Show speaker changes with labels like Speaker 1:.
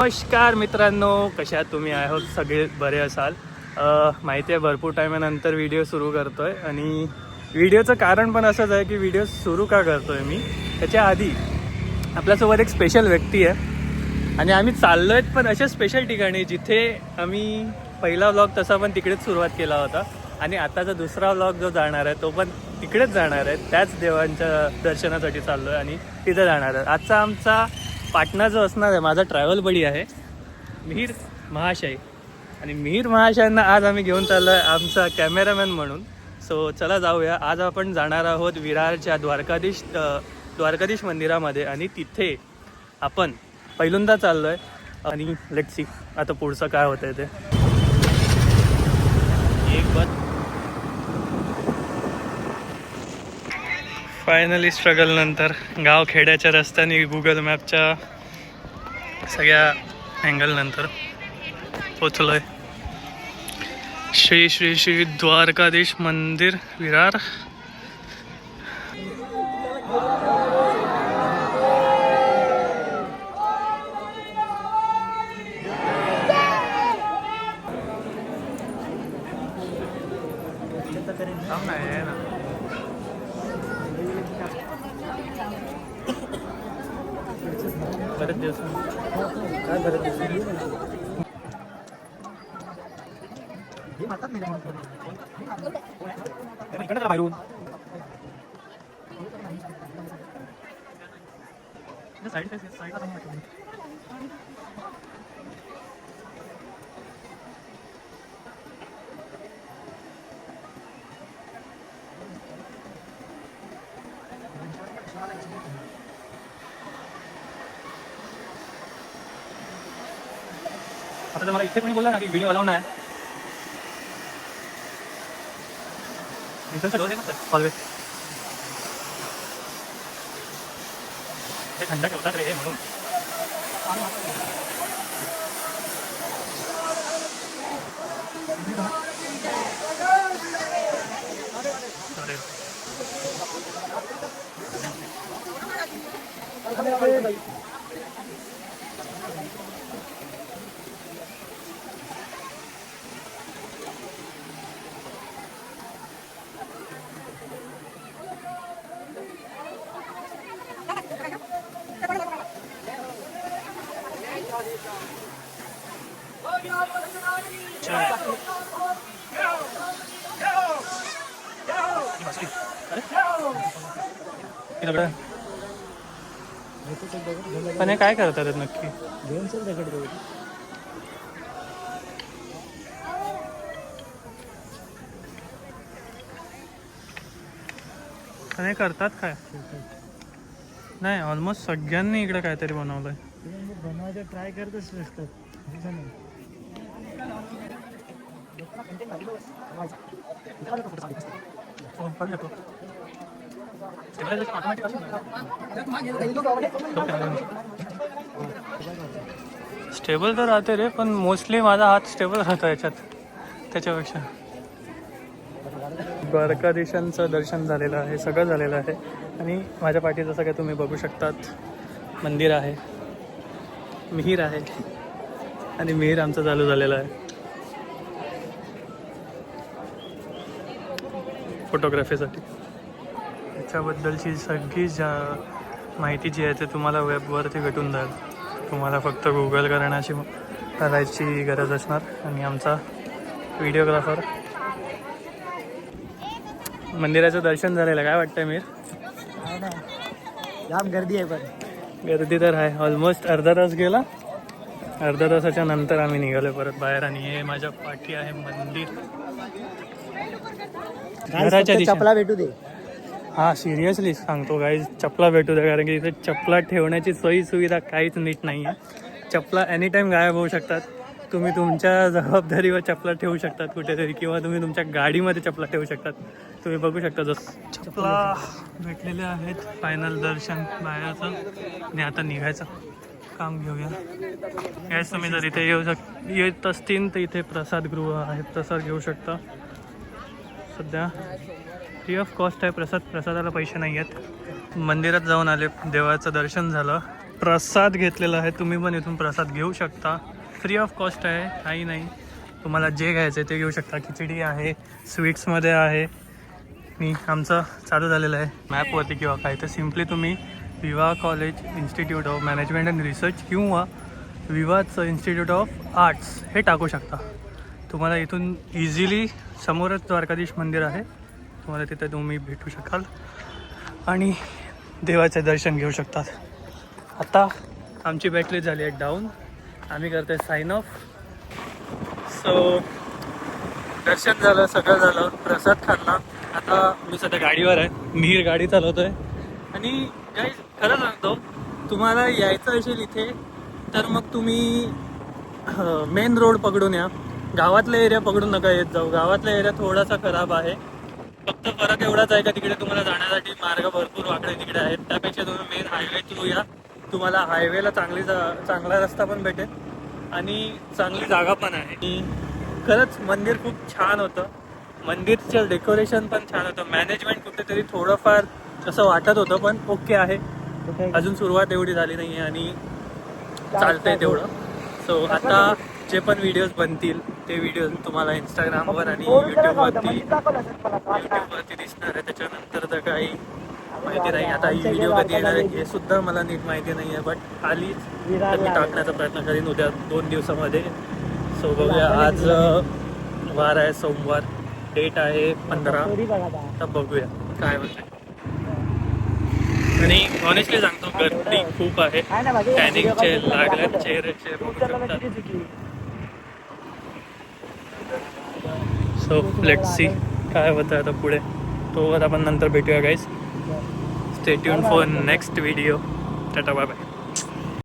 Speaker 1: नमस्कार मित्रांनो, कशा आहात तुम्ही? आहोत सगळे बरे असाल. माहिती आहे भरपूर टायमानंतर व्हिडिओ सुरू करतो आहे आणि व्हिडिओचं कारण पण असंच आहे की व्हिडिओ सुरू का करतो आहे मी त्याच्या आधी आपल्यासोबत एक स्पेशल व्यक्ती आहे आणि आम्ही चाललो आहेत पण अशा स्पेशल ठिकाणी जिथे आम्ही पहिला व्लॉग तसा पण तिकडेच सुरुवात केला होता आणि आताचा दुसरा व्लॉग जो जाणार आहे तो पण तिकडेच जाणार आहे. त्याच देवांच्या दर्शनासाठी चाललो आहे आणि तिथे जाणार आहे. आजचा आमचा पाटणा जो असणार आहे माझा ट्रॅव्हल बडी आहे मिहीर महाशय आणि मिहीर महाशयांना आज आम्ही घेऊन चाललो आहे आमचा कॅमेरामॅन म्हणून. सो चला जाऊया. आज आपण जाणार आहोत विरारच्या द्वारकाधीश मंदिरामध्ये आणि तिथे आपण पहिल्यांदा चाललो आहे आणि लेट्स सी आता पुढचं काय होतं आहे ते. एक बात फायनली स्ट्रगल नंतर गाव खेड्याच्या रस्त्याने गुगल मॅपच्या सगळ्या अँगल नंतर पोचलो आहे श्री श्री श्री द्वारकाधीश मंदिर विरार. बरेच दिवस काय बरेच दिवस बाहेरून आता मला इथे कोणी बोलला ना की व्हिडिओ अलाउड नाही. थंड ठेवतात रे म्हणून. पण हे काय करतात नक्की? हे करतात काय? नाही, ऑलमोस्ट सगळ्यांनी इकडे काहीतरी बनवलंय. बनवायचं ट्राय करतच नसतात. स्टेबल तर राहते रे, पण मोस्टली माझा हात स्टेबल राहतो याच्यात त्याच्यापेक्षा. द्वारकाधीशांचं दर्शन झालेलं आहे, सगळं झालेलं आहे आणि माझ्या पाठी जसं काय तुम्ही बघू शकतात मंदिर आहे, मिहीर आहे आणि मिहीर आमचं चालू झालेलं आहे फोटोग्राफीसाठी. त्याच्याबद्दलची सगळी माहिती जी आहे ते तुम्हाला वेबवरती भेटून जाईल. तुम्हाला फक्त गुगल करायची गरज असणार आणि आमचा व्हिडिओग्राफर. मंदिराचं दर्शन झालेलं काय वाटतंय मीर? जाम गर्दी आहे, पण गर्दी तर आहे. ऑलमोस्ट अर्धा तास गेला. अर्धा तासाच्या नंतर आम्ही निघालो परत बाहेर आणि हे माझ्या पाठी आहे मंदिर. घराच्या चपला भेटू दे. हा, सिरियसली सांगतो गाईज, चपला भेटू द्या, कारण की इथे चपला ठेवण्याची सोयी सुविधा काहीच नीट नाही आहे. चपला एनी टाईम गायब होऊ शकतात. तुम्ही तुमच्या जबाबदारीवर चपला ठेवू शकतात कुठेतरी, किंवा तुम्ही तुमच्या गाडीमध्ये चपला ठेवू शकतात. तुम्ही बघू शकता जसं चपला भेटलेले आहेत. फायनल दर्शन बाहेरचं आणि आता निघायचं काम घेऊया. याच तुम्ही जर इथे येत असतील तर इथे प्रसादगृह आहे, प्रसाद घेऊ शकता. सध्या फ्री ऑफ कॉस्ट आहे प्रसादाला पैसे नाही आहेत. मंदिरात जाऊन आले, देवाचं दर्शन झालं प्रसाद घेतलेला आहे. तुम्ही पण इथून प्रसाद घेऊ शकता. फ्री ऑफ कॉस्ट आहे, काही नाही. तुम्हाला जे घ्यायचं आहे ते घेऊ शकता. खिचडी आहे, स्वीट्समध्ये आहे. आणि आमचं चालू झालेलं आहे मॅपवरती किंवा काय तर सिम्पली तुम्ही विवा college institute of management and research किंवा विवाचं इन्स्टिट्यूट ऑफ आर्ट्स हे टाकू शकता. तुम्हाला इथून इझिली समोरच द्वारकाधीश मंदिर आहे. तुम्हाला तिथे तुम्ही भेटू शकाल आणि देवाचे दर्शन घेऊ शकतात. आता आमची बॅटरी झाली आहे डाऊन. आम्ही करतोय साइन ऑफ. सो दर्शन झालं, सगळं झालं, प्रसाद खाल्ला. आता मी सध्या गाडीवर आहे. मी गाडी चालवतोय. आणि गाईज खरं सांगतो, तुम्हाला यायचं असेल इथे तर मग तुम्ही मेन रोड पकडून या. गावातला एरिया पकडून नका येत जाऊ. गावातला एरिया थोडासा खराब आहे. फक्त फरक एवढाच आहे का तिकडे तुम्हाला जाण्यासाठी मार्ग भरपूर वाकडे तिकडे आहेत. त्यापेक्षा तुम्ही मेन हायवे थ्रू या. तुम्हाला हायवेला चांगला रस्ता पण भेटेल आणि चांगली जागा पण आहे. आणि खरंच मंदिर खूप छान होतं. मंदिरचं डेकोरेशन पण छान होतं. मॅनेजमेंट कुठेतरी थोडंफार असं वाटत होतं, पण ओके आहे. अजून सुरुवात एवढी झाली नाही आहे आणि चालतंय तेवढं. सो आता जे पण व्हिडिओज बनतील ते व्हिडिओ तुम्हाला इंस्टाग्रामवर आणि यूट्यूबवरती दिसणार आहे. त्याच्यानंतर तर काही माहिती नाही. आता ही व्हिडिओ कधी येणार आहे हे सुद्धा मला नीट माहिती नाही आहे. बट आली तर मी टाकण्याचा प्रयत्न करीन उद्या 2 दिवसामध्ये. सो बघूया. आज वार आहे सोमवार, डेट आहे 15. तर बघूया काय होतं. आणि ऑनेस्टली सांगतो गर्दी खूप आहे. टॅनिंगचे लागले चेहऱ्याचे बघू शकतात. सो लेट्स सी काय होतं आता पुढे. तो आपण नंतर भेटूया guys. Stay tuned for next video. Tata bye bye.